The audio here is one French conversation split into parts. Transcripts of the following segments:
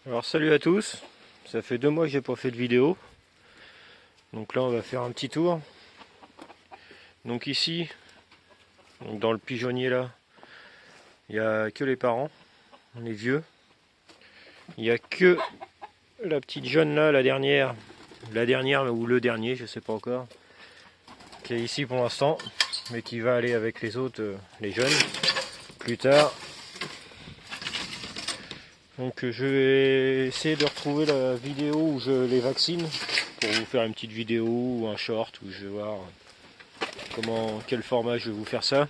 Alors salut à tous, ça fait 2 mois que j'ai pas fait de vidéo, donc là on va faire un petit tour. Donc ici, dans le pigeonnier là, il n'y a que les parents, on est vieux. Il n'y a que la petite jeune là, la dernière ou le dernier, je sais pas encore, qui est ici pour l'instant, mais qui va aller avec les autres, les jeunes, plus tard. Donc je vais essayer de retrouver la vidéo où je les vaccine pour vous faire une petite vidéo ou un short où je vais voir quel format je vais vous faire ça.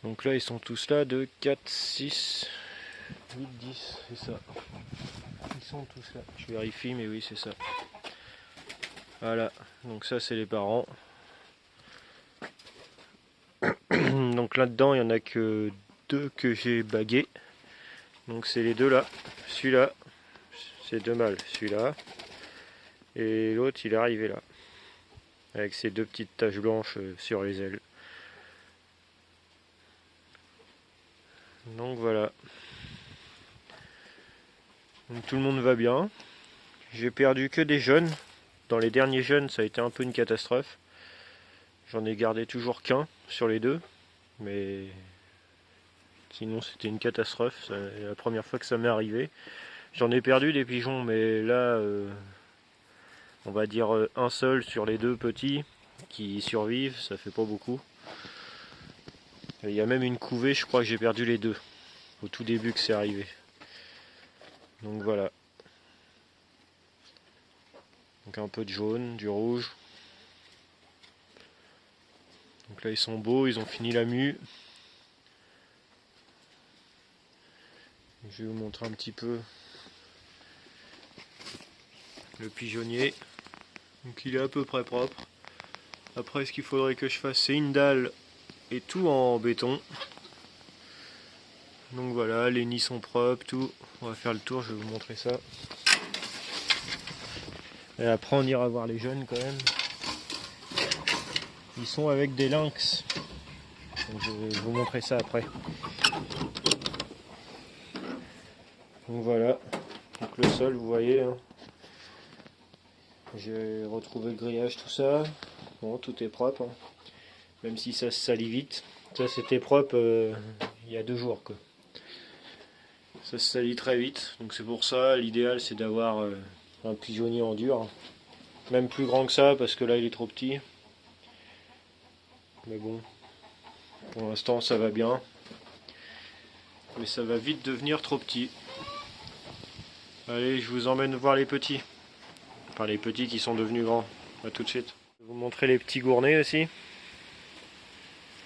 Donc là ils sont tous là de 4, 6, 8, 10, c'est ça. Ils sont tous là. Je vérifie mais oui c'est ça. Voilà, donc ça c'est les parents. Donc là-dedans il n'y en a que 2 que j'ai bagués. Donc c'est les deux là. Celui-là, c'est 2 mâles. Celui-là. Et l'autre il est arrivé là. Avec ses 2 petites taches blanches sur les ailes. Donc voilà. Donc tout le monde va bien. J'ai perdu que des jeunes. Dans les derniers jeunes, ça a été un peu une catastrophe. J'en ai gardé toujours qu'un sur les 2. Mais sinon c'était une catastrophe. C'est la première fois que ça m'est arrivé. J'en ai perdu des pigeons, mais là, on va dire un seul sur les 2 petits qui survivent, ça fait pas beaucoup. Il y a même une couvée, je crois que j'ai perdu les 2 au tout début que c'est arrivé. Donc voilà. Donc un peu de jaune, du rouge. Donc là ils sont beaux, ils ont fini la mue. Je vais vous montrer un petit peu le pigeonnier. Donc il est à peu près propre. Après ce qu'il faudrait que je fasse c'est une dalle et tout en béton. Donc voilà, les nids sont propres, tout. On va faire le tour, je vais vous montrer ça. Et après on ira voir les jeunes quand même. Ils sont avec des lynx. Donc je vais vous montrer ça après. Donc voilà. Donc le sol, vous voyez. Hein. J'ai retrouvé le grillage, tout ça. Bon, tout est propre. Hein. Même si ça se salit vite. Ça c'était propre il y a 2 jours. Quoi. Ça se salit très vite. Donc c'est pour ça, l'idéal c'est d'avoir un pigeonnier en dur. Même plus grand que ça parce que là il est trop petit. Mais bon, pour l'instant ça va bien. Mais ça va vite devenir trop petit. Allez, je vous emmène voir les petits. Enfin les petits qui sont devenus grands. A tout de suite. Je vais vous montrer les petits gournets aussi.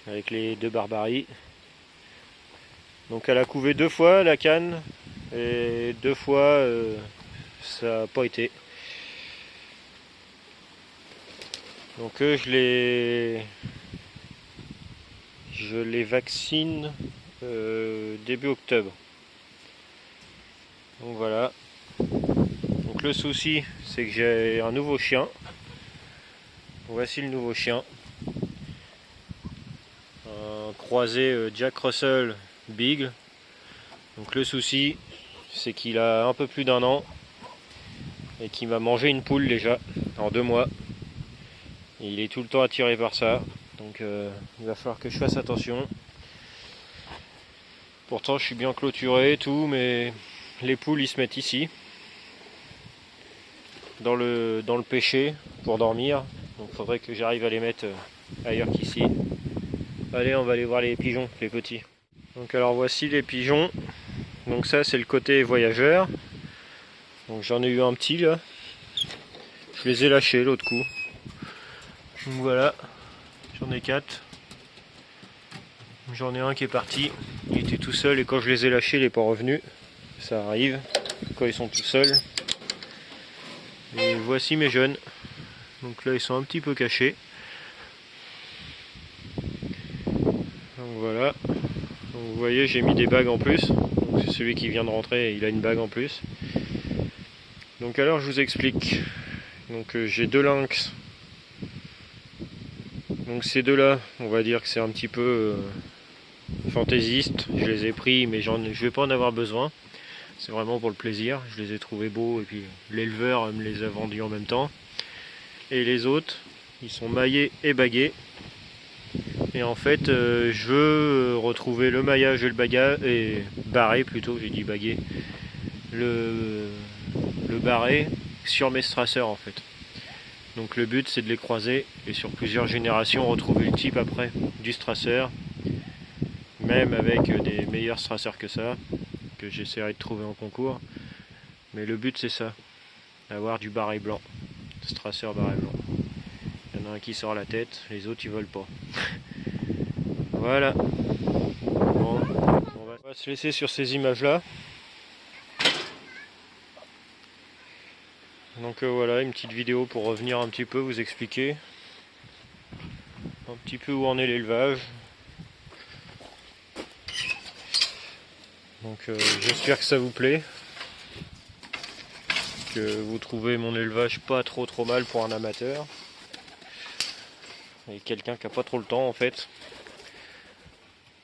Avec les 2 barbaries. Donc elle a couvé 2 fois la canne. Et 2 fois ça n'a pas été. Donc je les vaccine début octobre. Donc voilà. Donc le souci c'est que j'ai un nouveau chien. Voici le nouveau chien. Un croisé Jack Russell Beagle. Donc le souci c'est qu'il a un peu plus d'1 an et qu'il m'a mangé une poule déjà en 2 mois. Et il est tout le temps attiré par ça. Donc il va falloir que je fasse attention. Pourtant je suis bien clôturé et tout, mais les poules ils se mettent ici. Dans le pêcher pour dormir. Donc il faudrait que j'arrive à les mettre ailleurs qu'ici. Allez, on va aller voir les pigeons, les petits. Donc alors voici les pigeons. Donc ça c'est le côté voyageur. Donc j'en ai eu un petit là. Je les ai lâchés l'autre coup. Donc voilà, j'en ai 4. J'en ai un qui est parti. Il était tout seul et quand je les ai lâchés il n'est pas revenu. Ça arrive quand ils sont tout seuls. Et voici mes jeunes. Donc là ils sont un petit peu cachés. Donc voilà. Donc vous voyez j'ai mis des bagues en plus. C'est celui qui vient de rentrer, il a une bague en plus. Donc alors je vous explique. Donc j'ai 2 lynx. Donc ces 2 là, on va dire que c'est un petit peu fantaisistes. Je les ai pris, mais je vais pas en avoir besoin. C'est vraiment pour le plaisir. Je les ai trouvés beaux et puis l'éleveur me les a vendus en même temps. Et les autres, ils sont maillés et bagués. Et en fait, je veux retrouver le maillage et le bagage, et barré plutôt, j'ai dit bagué, le barré sur mes straceurs en fait. Donc le but c'est de les croiser et sur plusieurs générations retrouver le type après du strasseur, même avec des meilleurs straceurs que ça, que j'essaierai de trouver en concours. Mais le but c'est ça, avoir du barré blanc, straceur barré blanc. Il y en a un qui sort la tête, les autres ils volent pas. Voilà. Bon, on va se laisser sur ces images-là. Donc voilà, une petite vidéo pour revenir un petit peu, vous expliquer un petit peu où en est l'élevage. Donc j'espère que ça vous plaît, que vous trouvez mon élevage pas trop mal pour un amateur et quelqu'un qui a pas trop le temps en fait.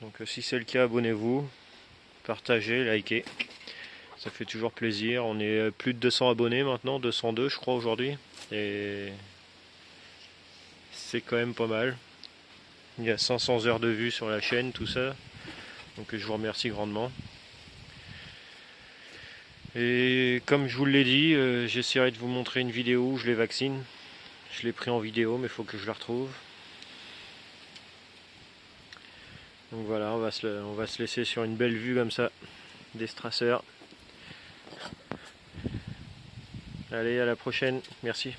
Donc si c'est le cas, abonnez-vous, partagez, likez, ça fait toujours plaisir. On est plus de 200 abonnés maintenant, 202 je crois aujourd'hui, et c'est quand même pas mal. Il y a 500 heures de vue sur la chaîne, tout ça, donc je vous remercie grandement. Et comme je vous l'ai dit, j'essaierai de vous montrer une vidéo où je les vaccine. Je l'ai pris en vidéo, mais il faut que je la retrouve. Donc voilà, on va se laisser sur une belle vue comme ça des straceurs. Allez, à la prochaine, merci.